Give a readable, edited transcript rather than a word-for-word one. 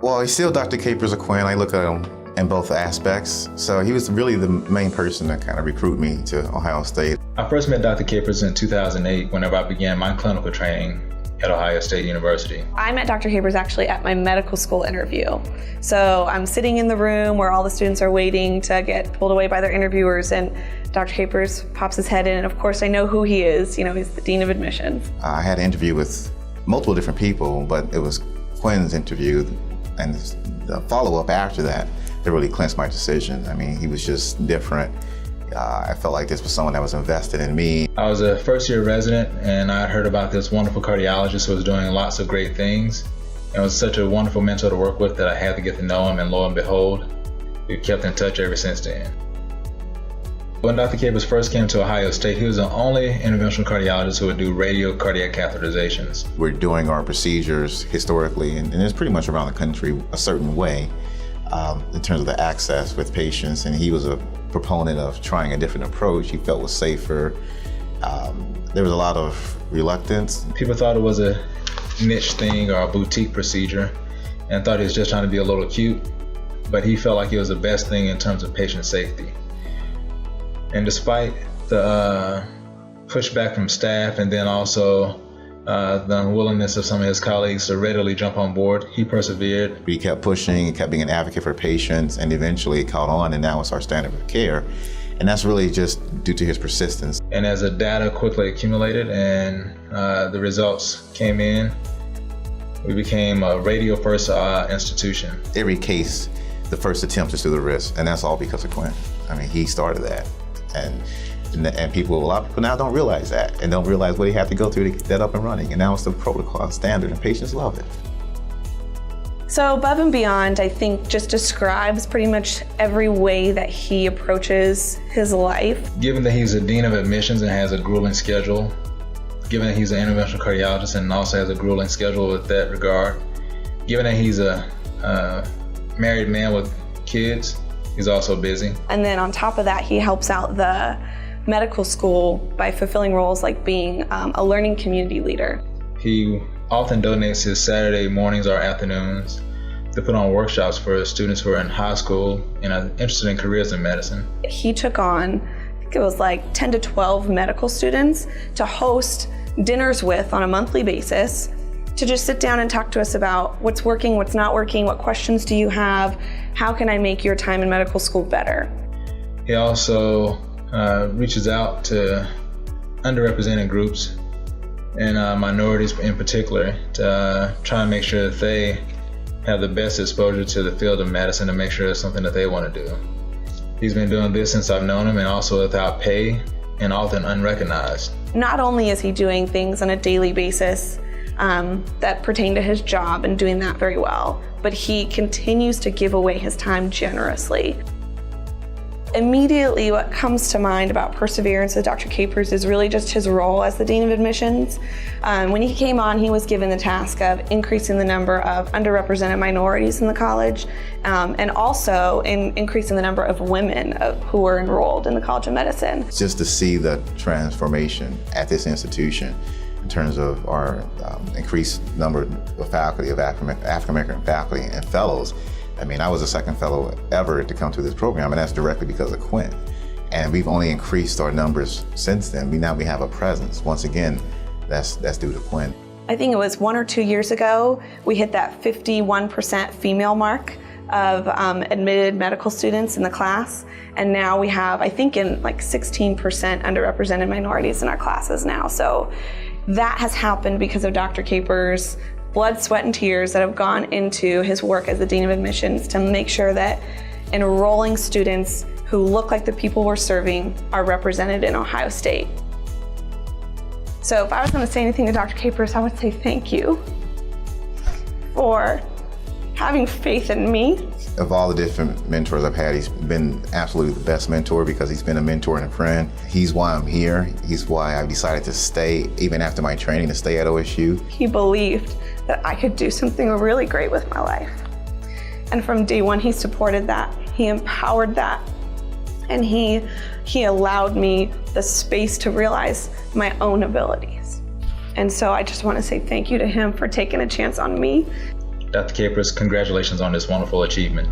Well, he's still Dr. Capers of Quinn. I look at him in both aspects. So he was really the main person that kind of recruited me to Ohio State. I first met Dr. Capers in 2008 whenever I began my clinical training at Ohio State University. I met Dr. Capers actually at my medical school interview. So I'm sitting in the room where all the students are waiting to get pulled away by their interviewers, and Dr. Capers pops his head in, and of course I know who he is. You know, he's the Dean of Admissions. I had an interview with multiple different people, but it was Quinn's interview and the follow-up after that really clinched my decision. I mean, he was just different. I felt like this was someone that was invested in me. I was a first-year resident, and I heard about this wonderful cardiologist who was doing lots of great things. It was such a wonderful mentor to work with that I had to get to know him, and lo and behold, we've kept in touch ever since then. When Dr. Capers first came to Ohio State, he was the only interventional cardiologist who would do radio cardiac catheterizations. We're doing our procedures historically, and it's pretty much around the country a certain way in terms of the access with patients, and he was a proponent of trying a different approach he felt was safer. There was a lot of reluctance. People thought it was a niche thing or a boutique procedure and thought he was just trying to be a little cute, but he felt like it was the best thing in terms of patient safety. And despite the pushback from staff and then also the unwillingness of some of his colleagues to readily jump on board, he persevered. He kept pushing, he kept being an advocate for patients, and eventually it caught on, and now it's our standard of care. And that's really just due to his persistence. And as the data quickly accumulated and the results came in, we became a radio-first institution. Every case, the first attempt is to the risk, and that's all because of Quinn. I mean, he started that. And a lot of people now don't realize that and don't realize what he had to go through to get that up and running. And now it's the protocol standard, and patients love it. So Above and Beyond, I think, just describes pretty much every way that he approaches his life. Given that he's a dean of admissions and has a grueling schedule, given that he's an interventional cardiologist and also has a grueling schedule with that regard, given that he's a married man with kids, he's also busy. And then on top of that, he helps out the medical school by fulfilling roles like being a learning community leader. He often donates his Saturday mornings or afternoons to put on workshops for students who are in high school and are interested in careers in medicine. He took on, I think it was like 10 to 12 medical students to host dinners with on a monthly basis, to just sit down and talk to us about what's working, what's not working, what questions do you have, how can I make your time in medical school better. He also reaches out to underrepresented groups and minorities in particular to try and make sure that they have the best exposure to the field of medicine to make sure it's something that they want to do. He's been doing this since I've known him, and also without pay and often unrecognized. Not only is he doing things on a daily basis that pertain to his job and doing that very well, but he continues to give away his time generously. Immediately, what comes to mind about perseverance with Dr. Capers is really just his role as the Dean of Admissions. When he came on, he was given the task of increasing the number of underrepresented minorities in the college, and also in increasing the number of women who were enrolled in the College of Medicine. Just to see the transformation at this institution in terms of our increased number of faculty, of African-American faculty and fellows. I mean, I was the second fellow ever to come to this program, and that's directly because of Quinn. And we've only increased our numbers since then. We have a presence. Once again, that's due to Quinn. I think it was 1 or 2 years ago, we hit that 51% female mark of admitted medical students in the class. And now we have, I think, in like 16% underrepresented minorities in our classes now. So that has happened because of Dr. Capers' blood, sweat, and tears that have gone into his work as the Dean of Admissions to make sure that enrolling students who look like the people we're serving are represented in Ohio State. So if I was going to say anything to Dr. Capers, I would say thank you for having faith in me. Of all the different mentors I've had, he's been absolutely the best mentor because he's been a mentor and a friend. He's why I'm here. He's why I decided to stay, even after my training, to stay at OSU. He believed that I could do something really great with my life. And from day one, he supported that. He empowered that. And he allowed me the space to realize my own abilities. And so I just want to say thank you to him for taking a chance on me. Dr. Capers, congratulations on this wonderful achievement.